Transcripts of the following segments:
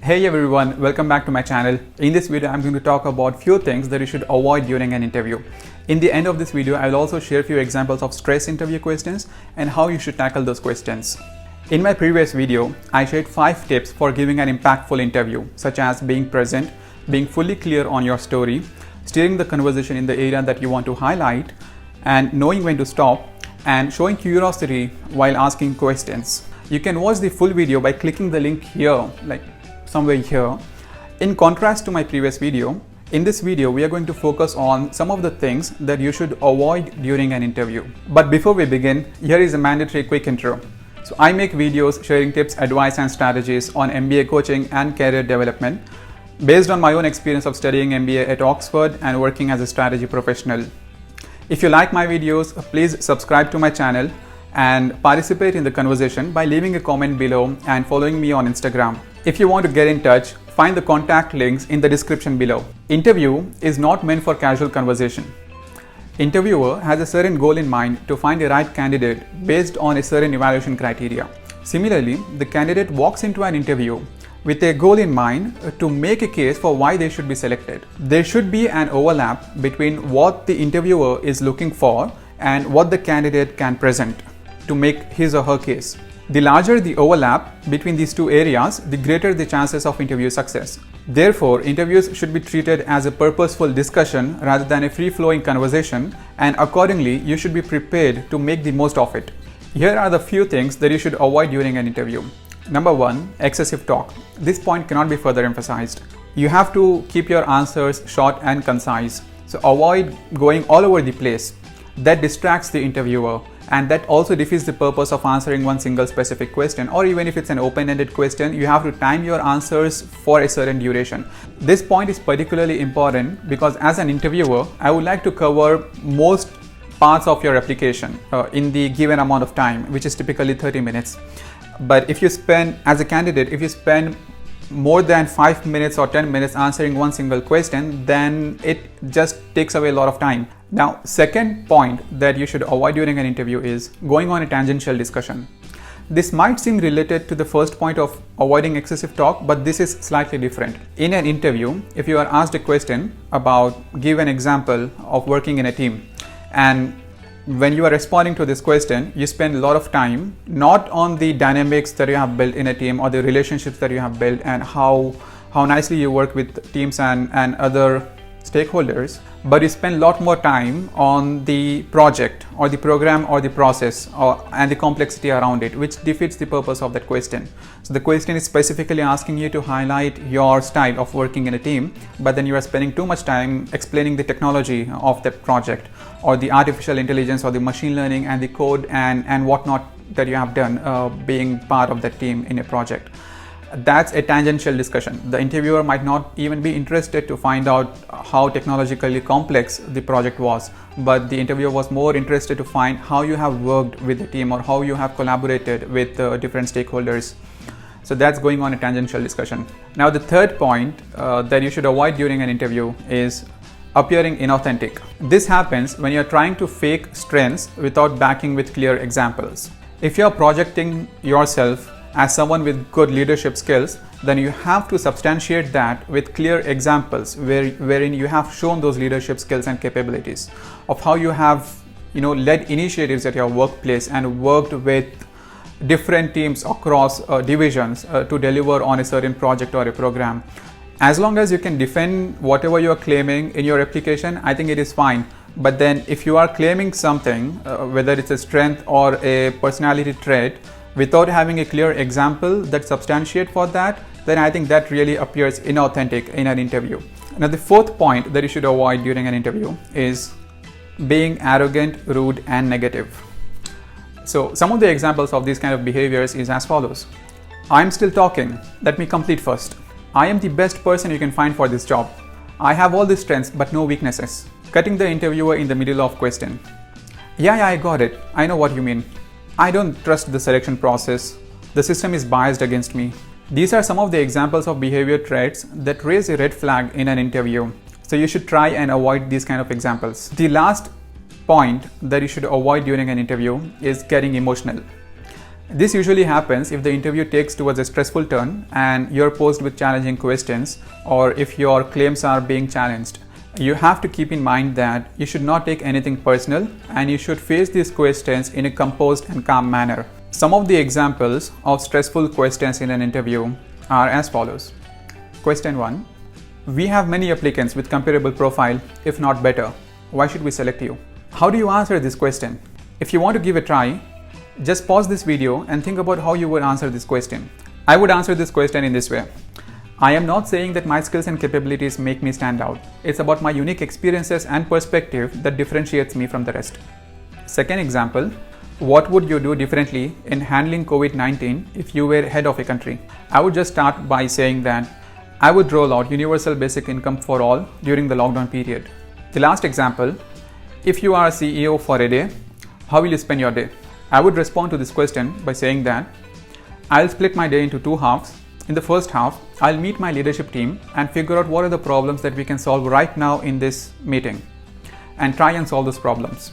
Hey everyone, welcome back to my channel. In this video, I'm going to talk about few things that you should avoid during an interview. In the end of this video, I will also share a few examples of stress interview questions and how you should tackle those questions. In my previous video, I shared 5 tips for giving an impactful interview, such as being present, being fully clear on your story, steering the conversation in the area that you want to highlight, and knowing when to stop, and showing curiosity while asking questions. You can watch the full video by clicking the link here, like somewhere here. In contrast to my previous video, in this video we are going to focus on some of the things that you should avoid during an interview. But before we begin, here is a mandatory quick intro. So I make videos sharing tips, advice and strategies on MBA coaching and career development based on my own experience of studying MBA at Oxford and working as a strategy professional. If you like my videos, please subscribe to my channel and participate in the conversation by leaving a comment below and following me on Instagram. If you want to get in touch, find the contact links in the description below. Interview is not meant for casual conversation. Interviewer has a certain goal in mind to find the right candidate based on a certain evaluation criteria. Similarly, the candidate walks into an interview with a goal in mind to make a case for why they should be selected. There should be an overlap between what the interviewer is looking for and what the candidate can present to make his or her case. The larger the overlap between these two areas, the greater the chances of interview success. Therefore, interviews should be treated as a purposeful discussion rather than a free-flowing conversation, and accordingly, you should be prepared to make the most of it. Here are the few things that you should avoid during an interview. Number 1, excessive talk. This point cannot be further emphasized. You have to keep your answers short and concise. So avoid going all over the place. That distracts the interviewer, and that also defeats the purpose of answering one single specific question. Or even if it's an open-ended question, you have to time your answers for a certain duration. This point is particularly important because as an interviewer, I would like to cover most parts of your application in the given amount of time, which is typically 30 minutes. But if you spend, as a candidate, if you spend more than 5 minutes or 10 minutes answering one single question, then it just takes away a lot of time. Now, second point that you should avoid during an interview is going on a tangential discussion. This might seem related to the first point of avoiding excessive talk, but this is slightly different. In an interview, if you are asked a question about, give an example of working in a team, and when you are responding to this question, you spend a lot of time not on the dynamics that you have built in a team or the relationships that you have built and how nicely you work with teams and other stakeholders, but you spend a lot more time on the project or the program or the process and the complexity around it, which defeats the purpose of that question. So the question is specifically asking you to highlight your style of working in a team, but then you are spending too much time explaining the technology of that project or the artificial intelligence or the machine learning and the code and whatnot that you have done being part of that team in a project. That's a tangential discussion. The interviewer might not even be interested to find out how technologically complex the project was, but the interviewer was more interested to find how you have worked with the team or how you have collaborated with different stakeholders. So that's going on a tangential discussion. Now, the third point that you should avoid during an interview is appearing inauthentic. This happens when you're trying to fake strengths without backing with clear examples. If you're projecting yourself as someone with good leadership skills, then you have to substantiate that with clear examples wherein you have shown those leadership skills and capabilities of how you have led initiatives at your workplace and worked with different teams across divisions to deliver on a certain project or a program. As long as you can defend whatever you are claiming in your application, I think it is fine. But then if you are claiming something, whether it's a strength or a personality trait, without having a clear example that substantiate for that, then I think that really appears inauthentic in an interview. Now, the fourth point that you should avoid during an interview is being arrogant, rude, and negative. So some of the examples of these kind of behaviors is as follows. I'm still talking. Let me complete first. I am the best person you can find for this job. I have all the strengths but no weaknesses. Cutting the interviewer in the middle of question. Yeah, I got it. I know what you mean. I don't trust the selection process. The system is biased against me. These are some of the examples of behavior traits that raise a red flag in an interview. So you should try and avoid these kind of examples. The last point that you should avoid during an interview is getting emotional. This usually happens if the interview takes towards a stressful turn and you're posed with challenging questions, or if your claims are being challenged. You have to keep in mind that you should not take anything personal and you should face these questions in a composed and calm manner. Some of the examples of stressful questions in an interview are as follows. Question 1. We have many applicants with comparable profile, if not better. Why should we select you? How do you answer this question? If you want to give a try, just pause this video and think about how you would answer this question. I would answer this question in this way. I am not saying that my skills and capabilities make me stand out. It's about my unique experiences and perspective that differentiates me from the rest. Second example, what would you do differently in handling COVID-19 if you were head of a country? I would just start by saying that I would roll out universal basic income for all during the lockdown period. The last example, if you are a CEO for a day, how will you spend your day? I would respond to this question by saying that I'll split my day into two halves. In the first half, I'll meet my leadership team and figure out what are the problems that we can solve right now in this meeting and try and solve those problems.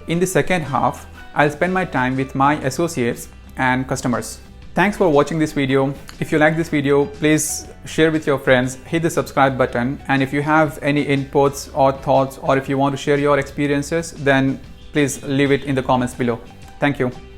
In the second half, I'll spend my time with my associates and customers. Thanks for watching this video. If you like this video, please share with your friends, hit the subscribe button, and if you have any inputs or thoughts, or if you want to share your experiences, then please leave it in the comments below. Thank you.